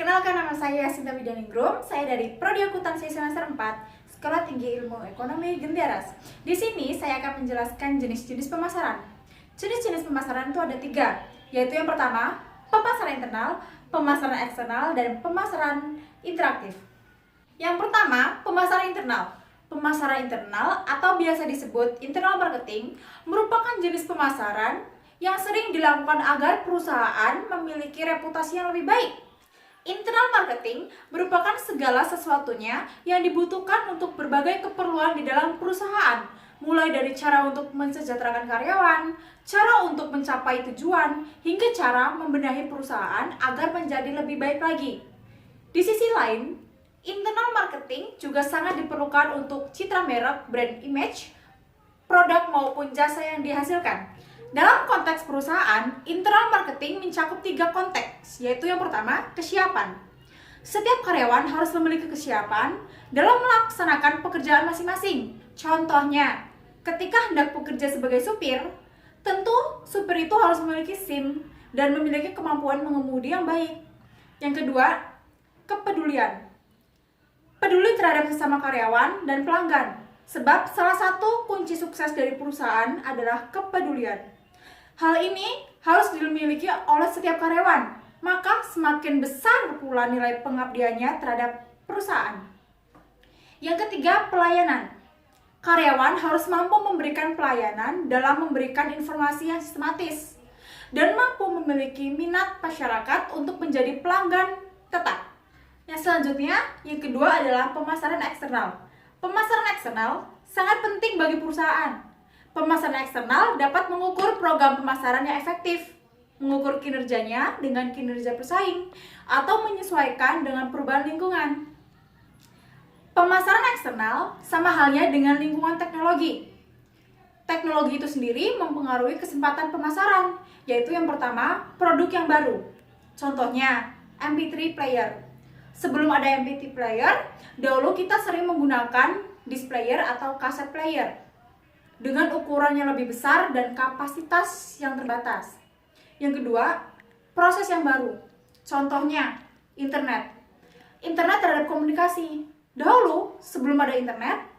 Perkenalkan, nama saya Sinta Widaningrum. Saya dari Prodi Akuntansi semester 4, Sekolah Tinggi Ilmu Ekonomi Genderas. Di sini saya akan menjelaskan jenis-jenis pemasaran. Jenis-jenis pemasaran itu ada 3, yaitu yang pertama, pemasaran internal, pemasaran eksternal, dan pemasaran interaktif. Yang pertama, pemasaran internal. Pemasaran internal atau biasa disebut internal marketing merupakan jenis pemasaran yang sering dilakukan agar perusahaan memiliki reputasi yang lebih baik. Internal marketing merupakan segala sesuatunya yang dibutuhkan untuk berbagai keperluan di dalam perusahaan, mulai dari cara untuk mensejahterakan karyawan, cara untuk mencapai tujuan, hingga cara membenahi perusahaan agar menjadi lebih baik lagi. Di sisi lain, internal marketing juga sangat diperlukan untuk citra merek, brand image, produk maupun jasa yang dihasilkan. Dalam konteks perusahaan, internal marketing mencakup 3 konteks, yaitu yang pertama, kesiapan. Setiap karyawan harus memiliki kesiapan dalam melaksanakan pekerjaan masing-masing. Contohnya, ketika hendak bekerja sebagai supir, tentu supir itu harus memiliki SIM dan memiliki kemampuan mengemudi yang baik. Yang kedua, kepedulian. Peduli terhadap sesama karyawan dan pelanggan, sebab salah satu kunci sukses dari perusahaan adalah kepedulian. Hal ini harus dimiliki oleh setiap karyawan, maka semakin besar pula nilai pengabdiannya terhadap perusahaan. Yang ketiga, pelayanan. Karyawan harus mampu memberikan pelayanan dalam memberikan informasi yang sistematis dan mampu memiliki minat masyarakat untuk menjadi pelanggan tetap. Yang selanjutnya, yang kedua adalah pemasaran eksternal. Pemasaran eksternal sangat penting bagi perusahaan. Pemasaran eksternal dapat mengukur program pemasaran yang efektif, mengukur kinerjanya dengan kinerja pesaing, atau menyesuaikan dengan perubahan lingkungan. Pemasaran eksternal sama halnya dengan lingkungan teknologi. Teknologi itu sendiri mempengaruhi kesempatan pemasaran, yaitu yang pertama, produk yang baru. Contohnya, MP3 player. Sebelum ada MP3 player, dahulu kita sering menggunakan disc player atau kaset player dengan ukuran yang lebih besar dan kapasitas yang terbatas. Yang kedua, proses yang baru. Contohnya, internet. Internet terhadap komunikasi. Dahulu, sebelum ada internet,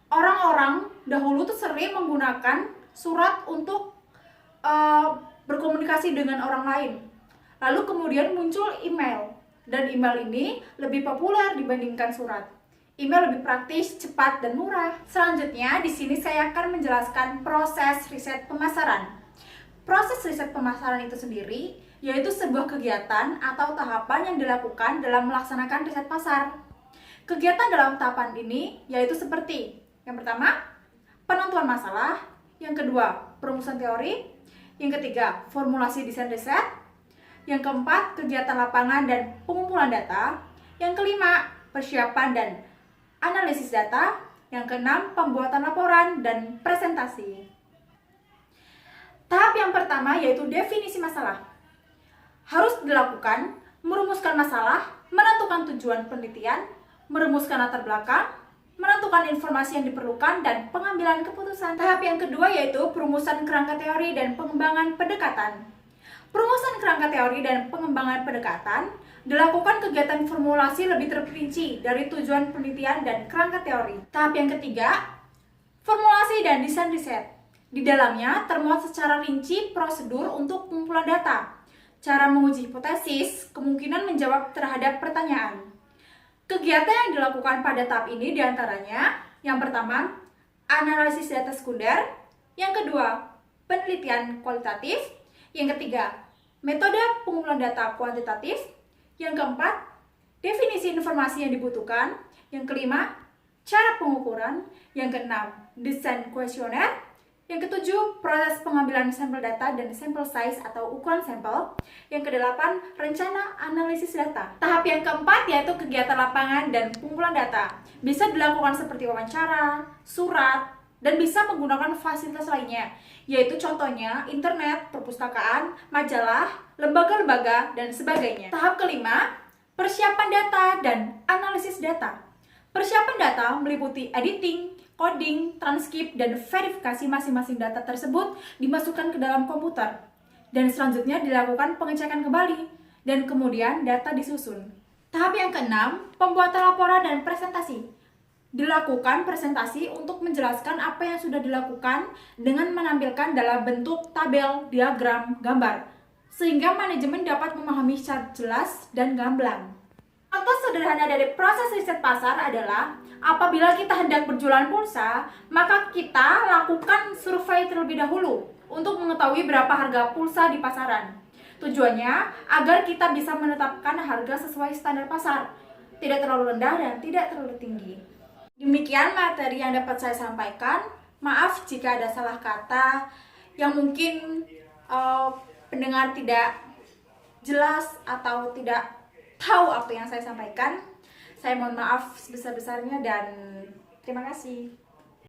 orang-orang dahulu tuh sering menggunakan surat untuk berkomunikasi dengan orang lain. Lalu kemudian muncul email. Dan email ini lebih populer dibandingkan surat. Email lebih praktis, cepat, dan murah. Selanjutnya, di sini saya akan menjelaskan proses riset pemasaran. Proses riset pemasaran itu sendiri yaitu sebuah kegiatan atau tahapan yang dilakukan dalam melaksanakan riset pasar. Kegiatan dalam tahapan ini yaitu seperti yang pertama, penentuan masalah, yang kedua, perumusan teori, yang ketiga, formulasi desain riset, yang keempat, kegiatan lapangan dan pengumpulan data, yang kelima, persiapan dan analisis data, yang keenam, pembuatan laporan dan presentasi. Tahap yang pertama yaitu definisi masalah. Harus dilakukan merumuskan masalah, menentukan tujuan penelitian, merumuskan latar belakang, menentukan informasi yang diperlukan, dan pengambilan keputusan. Tahap yang kedua yaitu perumusan kerangka teori dan pengembangan pendekatan. Perumusan kerangka teori dan pengembangan pendekatan dilakukan kegiatan formulasi lebih terperinci dari tujuan penelitian dan kerangka teori. Tahap yang ketiga, formulasi dan desain riset. Di dalamnya termuat secara rinci prosedur untuk pengumpulan data, cara menguji hipotesis, kemungkinan menjawab terhadap pertanyaan. Kegiatan yang dilakukan pada tahap ini diantaranya, yang pertama, analisis data sekunder, yang kedua, penelitian kualitatif, yang ketiga, metode pengumpulan data kuantitatif, yang keempat, definisi informasi yang dibutuhkan, yang kelima, cara pengukuran, yang keenam, desain kuesioner, yang ketujuh, proses pengambilan sampel data dan sampel size atau ukuran sampel, yang kedelapan, rencana analisis data. Tahap yang keempat yaitu kegiatan lapangan dan pengumpulan data. Bisa dilakukan seperti wawancara, surat, dan bisa menggunakan fasilitas lainnya, yaitu contohnya internet, perpustakaan, majalah, lembaga-lembaga, dan sebagainya. Tahap kelima, persiapan data dan analisis data. Persiapan data meliputi editing, coding, transkrip, dan verifikasi masing-masing data tersebut dimasukkan ke dalam komputer. Dan selanjutnya dilakukan pengecekan kembali dan kemudian data disusun. Tahap yang keenam, pembuatan laporan dan presentasi. Dilakukan presentasi untuk menjelaskan apa yang sudah dilakukan dengan menampilkan dalam bentuk tabel, diagram, gambar, sehingga manajemen dapat memahami secara jelas dan gamblang. Contoh sederhana dari proses riset pasar adalah apabila kita hendak berjualan pulsa, maka kita lakukan survei terlebih dahulu untuk mengetahui berapa harga pulsa di pasaran. Tujuannya agar kita bisa menetapkan harga sesuai standar pasar, tidak terlalu rendah dan tidak terlalu tinggi. Demikian materi yang dapat saya sampaikan. Maaf jika ada salah kata yang mungkin pendengar tidak jelas atau tidak tahu apa yang saya sampaikan. Saya mohon maaf sebesar-besarnya dan terima kasih.